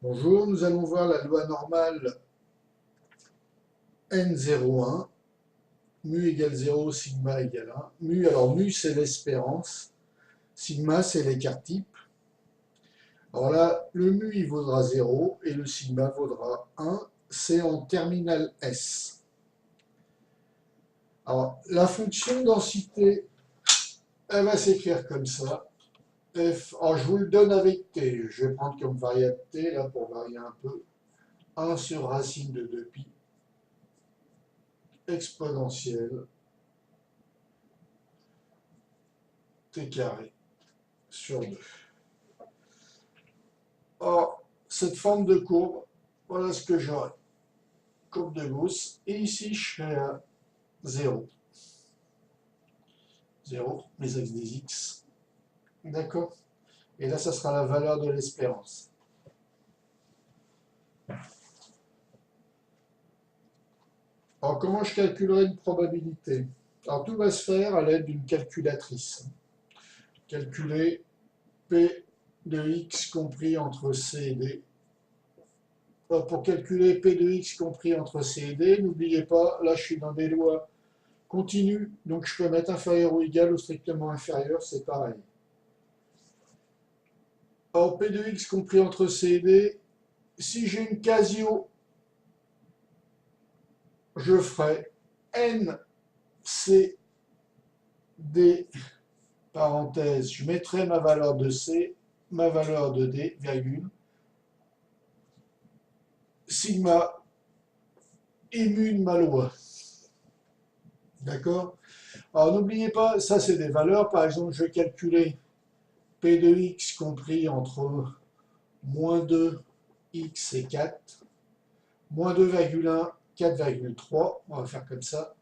Bonjour, nous allons voir la loi normale N01, mu égale 0, sigma égale 1. Mu, alors mu c'est l'espérance, sigma c'est l'écart type. Alors là, le mu il vaudra 0 et le sigma vaudra 1, c'est en terminale S. Alors la fonction densité, elle va s'écrire comme ça. F, alors je vous le donne avec t, je vais prendre comme variable t là pour varier un peu. 1 sur racine de 2pi exponentielle t carré sur 2. Or, cette forme de courbe, voilà ce que j'aurai. Courbe de Gauss. Et ici, je serai à 0. 0, les axes des x. D'accord? Et là, ça sera la valeur de l'espérance. Alors, comment je calculerai une probabilité? Alors, tout va se faire à l'aide d'une calculatrice. Calculer P de x compris entre C et D. Alors, pour calculer P de x compris entre C et D, n'oubliez pas, là, je suis dans des lois continues, donc je peux mettre inférieur ou égal ou strictement inférieur, c'est pareil. Or, P de x compris entre C et D, si j'ai une Casio, je ferai N, C, D, parenthèse, je mettrai ma valeur de C, ma valeur de D, virgule, sigma et mu de ma loi. D'accord? Alors, n'oubliez pas, ça c'est des valeurs, par exemple, je vais calculer P de x compris entre moins 2, x et 4, moins 2,1, 4,3, on va faire comme ça.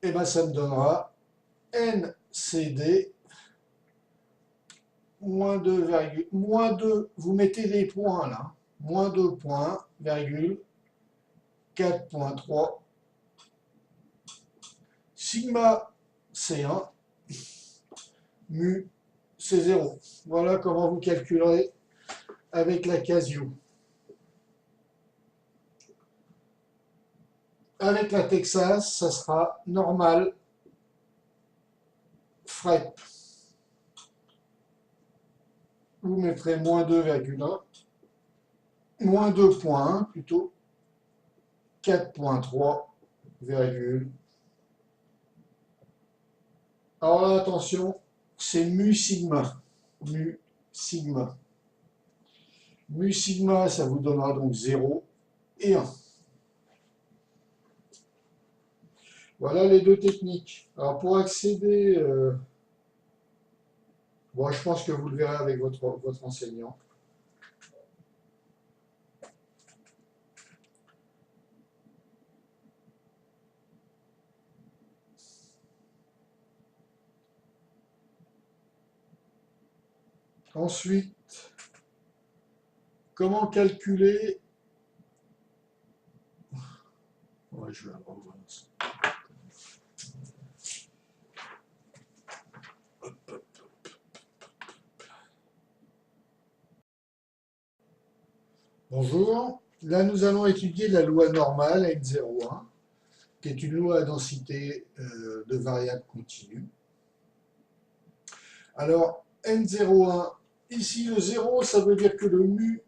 Et bien ça me donnera NCD moins 2, moins 2, vous mettez des points là, moins 2 points, virgule, 4,3, sigma C1, mu C0. Voilà comment vous calculerez avec la Casio. Avec la Texas, ça sera normal, FREP. Vous mettrez moins 2,1, moins 2,1 plutôt, 4,3, virgule. Alors là, attention, c'est mu sigma. Mu sigma. Mu sigma, ça vous donnera donc 0 et 1. Voilà les deux techniques. Alors pour accéder, bon, je pense que vous le verrez avec votre enseignant. Ensuite, comment calculer... Ouais, je vais avoir ça. Bonjour, là nous allons étudier la loi normale N01, qui est une loi à densité de variables continues. Alors, N01, ici le 0, ça veut dire que le mu,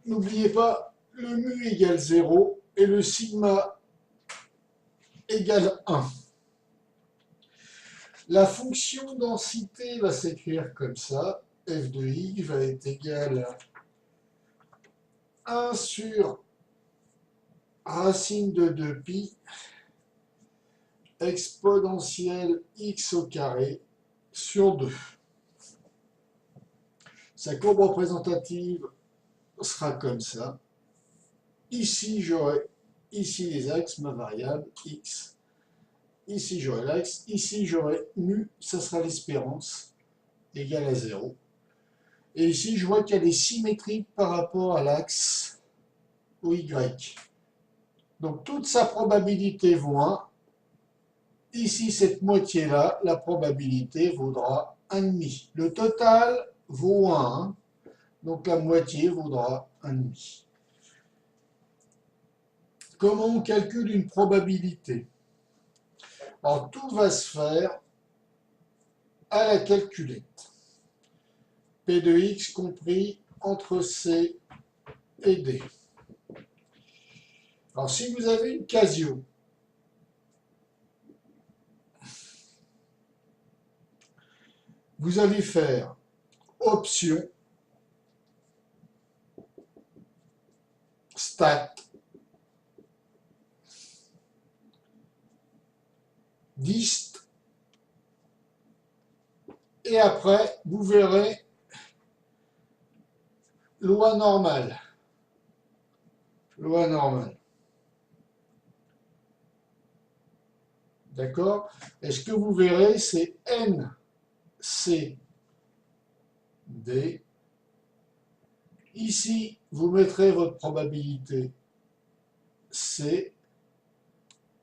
n'oubliez pas, le mu égale 0 et le sigma égale 1. La fonction densité va s'écrire comme ça, f de x va être égal à 1 sur racine de 2pi exponentielle x au carré sur 2. Sa courbe représentative sera comme ça. Ici, j'aurai ici les axes, ma variable x. Ici, j'aurai l'axe. Ici, j'aurai mu, ça sera l'espérance, égale à 0. Et ici, je vois qu'elle est symétrique par rapport à l'axe OY. Donc, toute sa probabilité vaut 1. Ici, cette moitié-là, la probabilité vaudra 1,5. Le total vaut 1. Donc la moitié vaudra 1,5. Comment on calcule une probabilité? Alors tout va se faire à la calculette. P de x compris entre C et D. Alors si vous avez une Casio, vous allez faire option, stat, dist, et après, vous verrez loi normale. Loi normale. D'accord? Et ce que vous verrez, c'est NCD. Ici, vous mettrez votre probabilité C.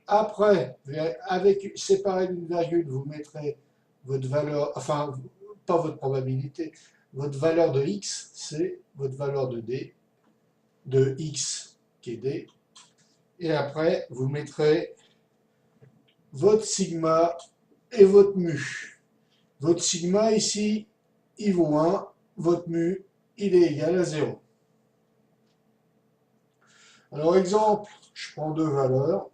Après, avec séparé d'une virgule, vous mettrez votre valeur, enfin, pas votre probabilité, votre valeur de x, c'est votre valeur de d, de x qui est d. Et après, vous mettrez votre sigma et votre mu. Votre sigma ici, il vaut 1, votre mu, il est égal à 0. Alors exemple, je prends deux valeurs,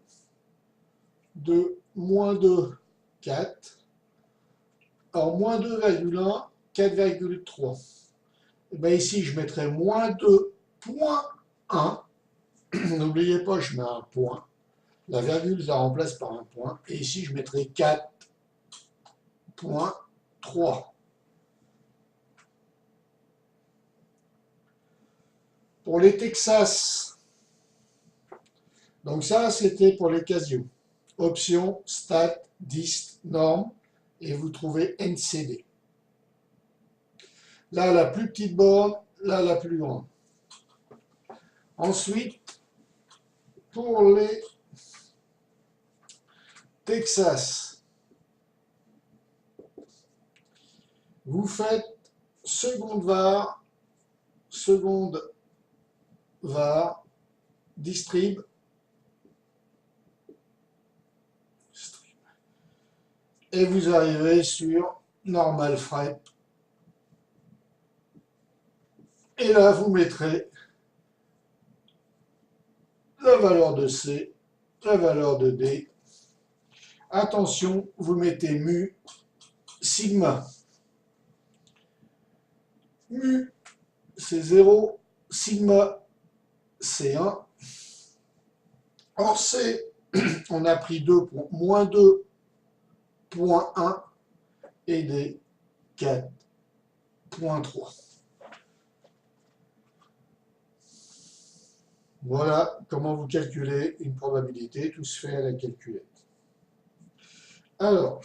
de moins 2, 4. Alors moins 2,1, 4,3. Et bien ici, je mettrai moins 2,1. N'oubliez pas, je mets un point. La virgule, je la remplace par un point. Et ici, je mettrai 4,3. Pour les Texas, donc ça, c'était pour les Casio. Option, stat, dist, norme, et vous trouvez NCD. Là, la plus petite borne, là, la plus grande. Ensuite, pour les Texas, vous faites seconde var, distrib, et vous arrivez sur normal fret. Et là, vous mettrez la valeur de C, la valeur de D. Attention, vous mettez mu, sigma. Mu, c'est 0, sigma, c'est 1. Or, C, on a pris 2 pour moins 2,1 et D, 4,3. Voilà comment vous calculez une probabilité, tout se fait à la calculette. Alors,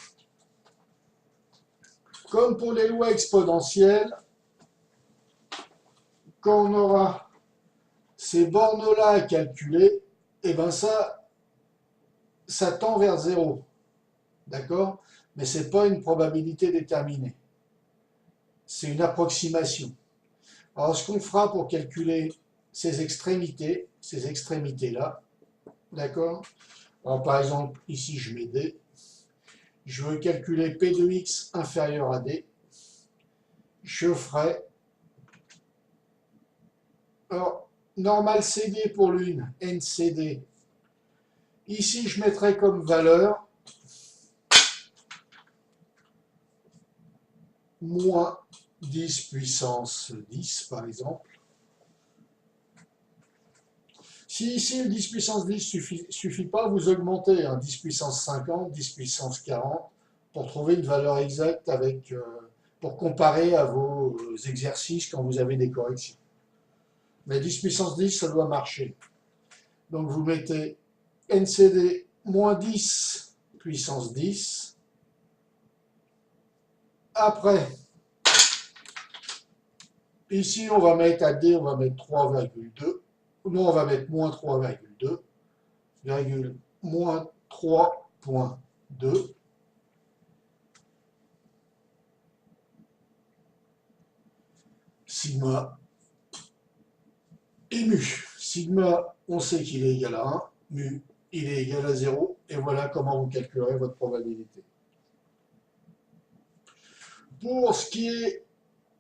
comme pour les lois exponentielles, quand on aura ces bornes-là à calculer, et bien ça tend vers 0. D'accord? Mais ce n'est pas une probabilité déterminée. C'est une approximation. Alors, ce qu'on fera pour calculer ces extrémités-là, d'accord? Alors, par exemple, ici, je mets D. Je veux calculer P de x inférieur à D. Je ferai, alors, normal CD pour l'une, NCD. Ici, je mettrai comme valeur moins 10 puissance 10, par exemple. Si ici le 10 puissance 10 suffit pas, vous augmentez 10 puissance 50, 10 puissance 40 pour trouver une valeur exacte avec, pour comparer à vos exercices quand vous avez des corrections. Mais 10 puissance 10, ça doit marcher. Donc vous mettez NCD moins 10 puissance 10. Après, ici on va mettre à D, on va mettre 3,2. Non, on va mettre moins 3,2, moins 3,2. Sigma Et mu. Sigma, on sait qu'il est égal à 1. Mu, il est égal à 0. Et voilà comment vous calculerez votre probabilité. Pour ce qui est...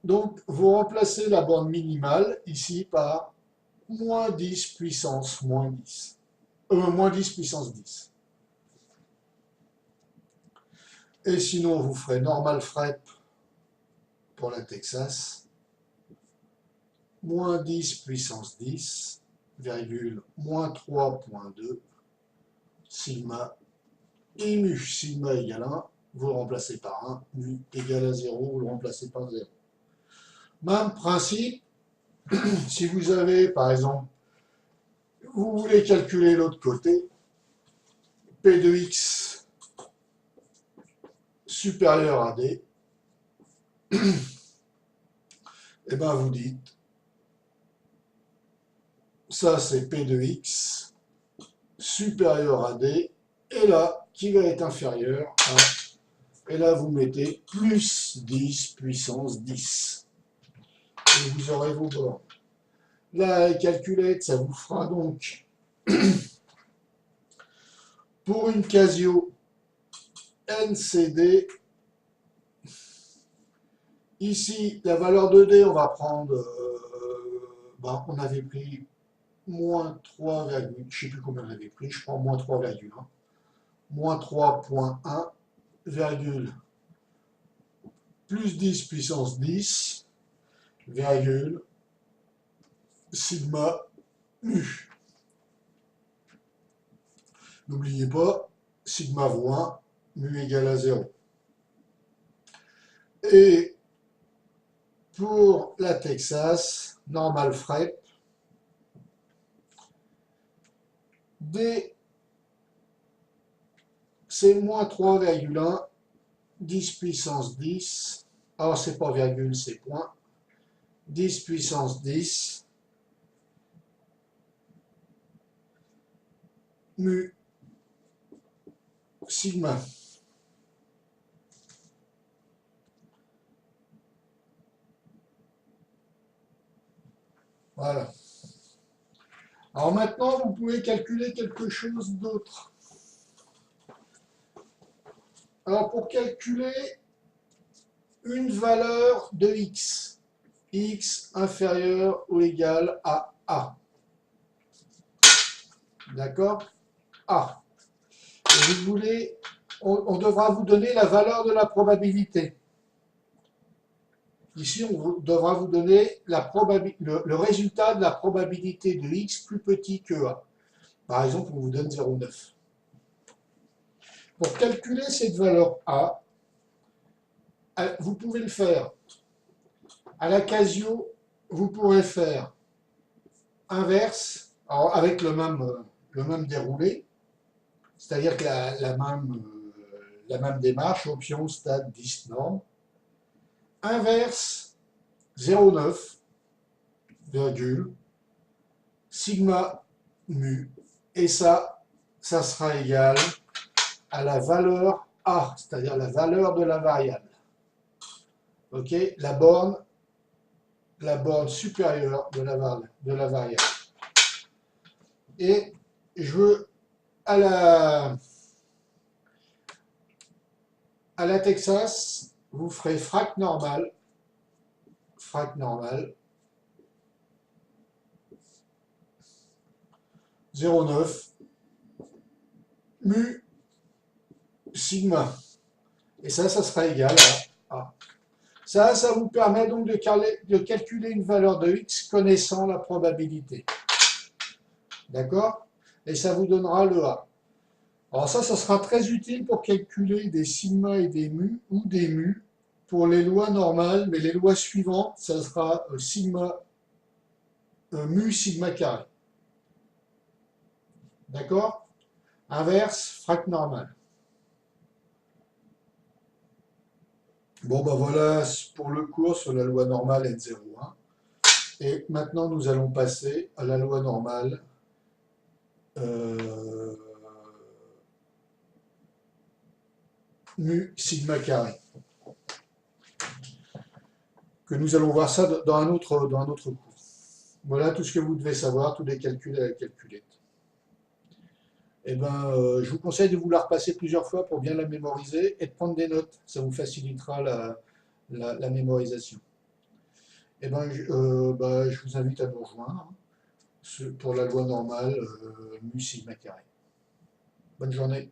Donc, vous remplacez la borne minimale ici par moins 10 puissance moins 10. Moins 10 puissance 10. Et sinon, vous ferez normal FREP pour la Texas. Moins 10 puissance 10, virgule, moins 3,2, sigma, et mu, sigma égale 1, vous le remplacez par 1, mu égale à 0, vous le remplacez par 0. Même principe, si vous avez, par exemple, vous voulez calculer l'autre côté, P de x supérieur à D, et bien vous dites, ça c'est P de x supérieur à D, et là, qui va être inférieur à, et là vous mettez plus 10 puissance 10. Et vous aurez vos bornes. La calculette, ça vous fera donc, pour une Casio NCD, ici, la valeur de D, on va prendre, on avait pris moins 3, je ne sais plus combien on avait pris, je prends moins 3,1, moins 3,1, virgule, plus 10 puissance 10, virgule, sigma mu. N'oubliez pas, sigma vaut 1, mu égale à 0. Et pour la Texas, normal FREP, D, c'est moins 3,1, 10 puissance 10, alors c'est pas virgule, c'est point, 10 puissance 10, mu, sigma. Voilà. Alors maintenant, vous pouvez calculer quelque chose d'autre. Alors pour calculer une valeur de x inférieur ou égal à a. D'accord? A. Et vous voulez, on devra vous donner la valeur de la probabilité. Ici, on devra vous donner le résultat de la probabilité de x plus petit que a. Par exemple, on vous donne 0,9. Pour calculer cette valeur a, vous pouvez le faire. À la Casio, vous pourrez faire inverse, alors avec le même déroulé, c'est-à-dire que la même démarche, option, stade, 10, norme. Inverse 0,9, virgule, sigma mu, et ça sera égal à la valeur A, c'est-à-dire la valeur de la variable. Ok, la borne supérieure de la variable. Et je veux à la Texas, vous ferez frac normal, 0,9, mu, sigma. Et ça sera égal à A. Ça vous permet donc de calculer une valeur de x connaissant la probabilité. D'accord? Et ça vous donnera le A. Alors ça sera très utile pour calculer des sigma et des mu, ou des mu, pour les lois normales, mais les lois suivantes, ça sera sigma, mu sigma carré. D'accord? Inverse, frac normal. Bon, ben voilà pour le cours sur la loi normale N01. Et maintenant, nous allons passer à la loi normale mu sigma carré. Que nous allons voir ça dans un autre cours. Voilà tout ce que vous devez savoir, tous les calculs à la calculette. Eh ben, je vous conseille de vous la repasser plusieurs fois pour bien la mémoriser et de prendre des notes. Ça vous facilitera la mémorisation. Eh ben, je vous invite à nous rejoindre pour la loi normale, mu sigma carré. Bonne journée.